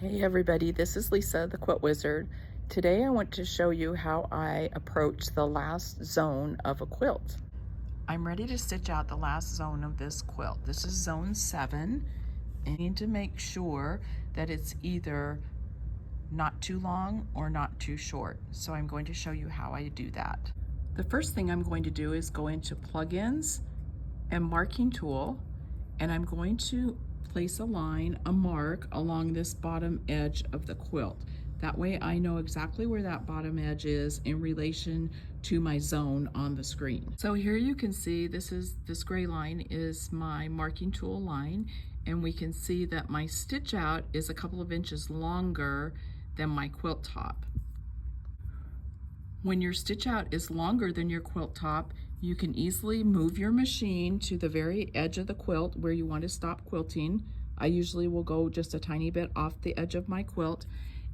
Hey everybody, this is Lisa, the Quilt Wizard. Today I want to show you how I approach the last zone of a quilt. I'm ready to stitch out the last zone of this quilt. This is zone 7, and I need to make sure that it's either not too long or not too short. So I'm going to show you how I do that. The first thing I'm going to do is go into plugins and marking tool, and I'm going to place a line, a mark along this bottom edge of the quilt. That way I know exactly where that bottom edge is in relation to my zone on the screen. So here you can see this gray line is my marking tool line, and we can see that my stitch out is a couple of inches longer than my quilt top. When your stitch out is longer than your quilt top, you can easily move your machine to the very edge of the quilt where you want to stop quilting. I usually will go just a tiny bit off the edge of my quilt,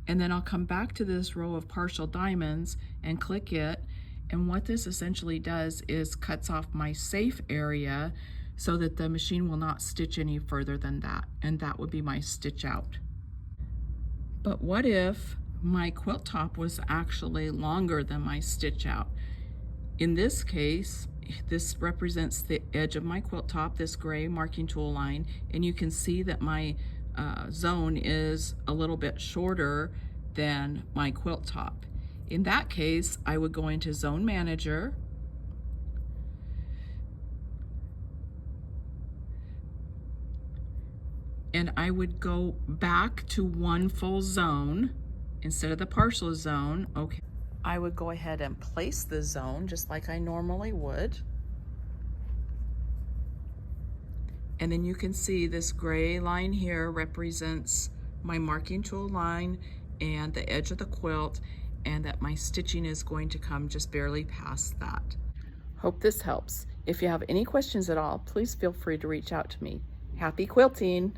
and then I'll come back to this row of partial diamonds and click it. And what this essentially does is cuts off my safe area so that the machine will not stitch any further than that, and that would be my stitch out. But what if my quilt top was actually longer than my stitch out? In this case, this represents the edge of my quilt top, this gray marking tool line, and you can see that my zone is a little bit shorter than my quilt top. In that case, I would go into Zone Manager, and I would go back to one full zone instead of the partial zone. Okay, I would go ahead and place the zone just like I normally would. And then you can see this gray line here represents my marking tool line and the edge of the quilt, and that my stitching is going to come just barely past that. Hope this helps. If you have any questions at all, please feel free to reach out to me. Happy quilting!